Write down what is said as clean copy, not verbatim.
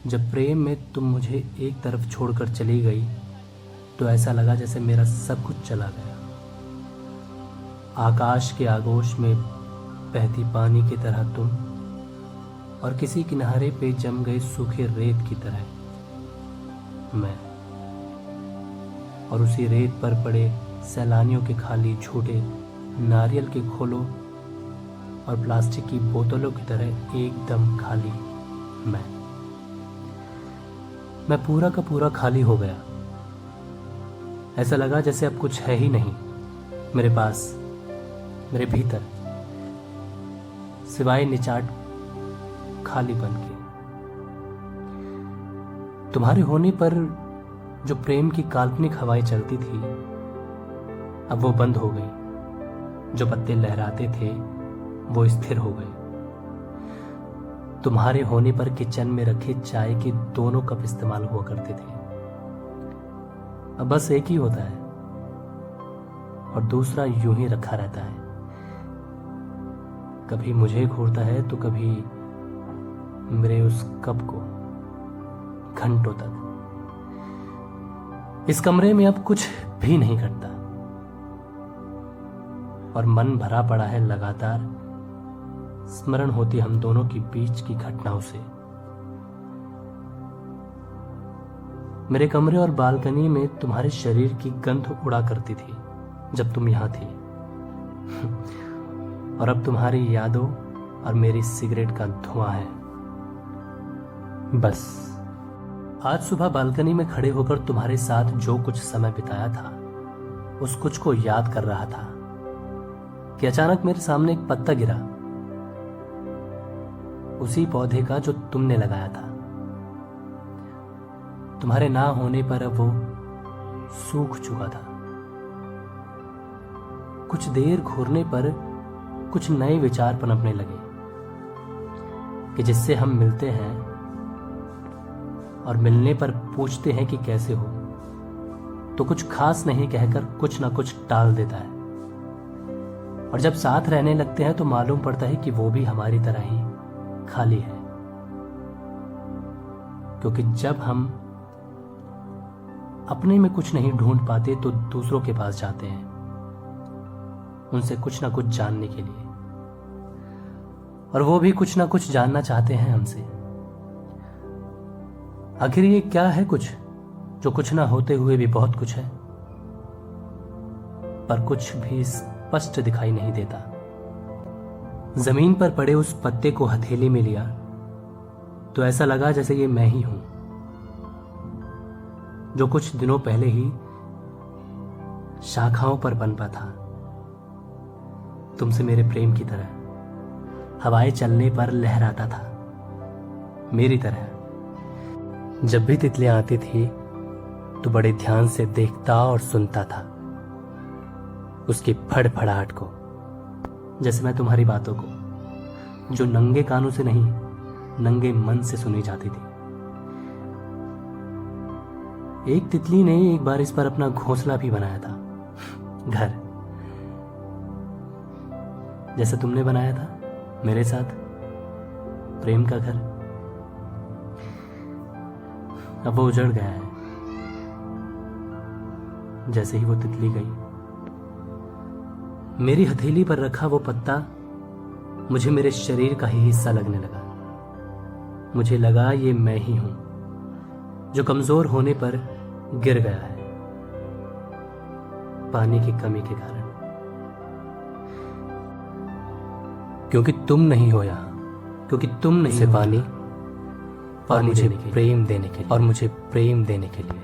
जब प्रेम में तुम मुझे एक तरफ छोड़कर चली गई तो ऐसा लगा जैसे मेरा सब कुछ चला गया। आकाश के आगोश में बहती पानी की तरह तुम, और किसी किनारे पे जम गए सूखे रेत की तरह मैं, और उसी रेत पर पड़े सैलानियों के खाली झूठे नारियल के खोलों और प्लास्टिक की बोतलों की तरह एकदम खाली मैं पूरा का पूरा खाली हो गया। ऐसा लगा जैसे अब कुछ है ही नहीं मेरे पास, मेरे भीतर, सिवाय निचाट खालीपन के। तुम्हारे होने पर जो प्रेम की काल्पनिक हवाएं चलती थी अब वो बंद हो गई। जो पत्ते लहराते थे वो स्थिर हो गए। तुम्हारे होने पर किचन में रखे चाय के दोनों कप इस्तेमाल हुआ करते थे, अब बस एक ही होता है और दूसरा यूं ही रखा रहता है। कभी मुझे घूरता है तो कभी मेरे उस कप को, घंटों तक। इस कमरे में अब कुछ भी नहीं घटता और मन भरा पड़ा है लगातार स्मरण होती हम दोनों के बीच की घटनाओं से। मेरे कमरे और बालकनी में तुम्हारे शरीर की गंध उड़ा करती थी जब तुम यहां थी और अब तुम्हारी यादों और मेरी सिगरेट का धुआं है बस। आज सुबह बालकनी में खड़े होकर तुम्हारे साथ जो कुछ समय बिताया था उस कुछ को याद कर रहा था कि अचानक मेरे सामने एक पत्ता गिरा, उसी पौधे का जो तुमने लगाया था। तुम्हारे ना होने पर अब वो सूख चुका था। कुछ देर घूरने पर कुछ नए विचार पनपने लगे कि जिससे हम मिलते हैं और मिलने पर पूछते हैं कि कैसे हो, तो कुछ खास नहीं कहकर कुछ ना कुछ टाल देता है। और जब साथ रहने लगते हैं तो मालूम पड़ता है कि वो भी हमारी तरह ही खाली है, क्योंकि जब हम अपने में कुछ नहीं ढूंढ पाते तो दूसरों के पास जाते हैं उनसे कुछ ना कुछ जानने के लिए, और वो भी कुछ ना कुछ जानना चाहते हैं हमसे। आखिर ये क्या है कुछ जो कुछ ना होते हुए भी बहुत कुछ है, पर कुछ भी स्पष्ट दिखाई नहीं देता। जमीन पर पड़े उस पत्ते को हथेली में लिया तो ऐसा लगा जैसे ये मैं ही हूं जो कुछ दिनों पहले ही शाखाओं पर पनपा था, तुमसे मेरे प्रेम की तरह हवाएं चलने पर लहराता था, मेरी तरह। जब भी तितलियां आती थी तो बड़े ध्यान से देखता और सुनता था उसकी फड़फड़ाहट को, जैसे मैं तुम्हारी बातों को जो नंगे कानों से नहीं नंगे मन से सुनी जाती थी। एक तितली ने एक बार इस पर अपना घोंसला भी बनाया था, घर, जैसे तुमने बनाया था मेरे साथ, प्रेम का घर। अब वो उजड़ गया है जैसे ही वो तितली गई। मेरी हथेली पर रखा वो पत्ता मुझे मेरे शरीर का ही हिस्सा लगने लगा। मुझे लगा ये मैं ही हूं जो कमजोर होने पर गिर गया है पानी की कमी के कारण, क्योंकि तुम नहीं हो यहां, क्योंकि तुम नहीं, से पानी और मुझे प्रेम देने के लिए, और मुझे प्रेम देने के लिए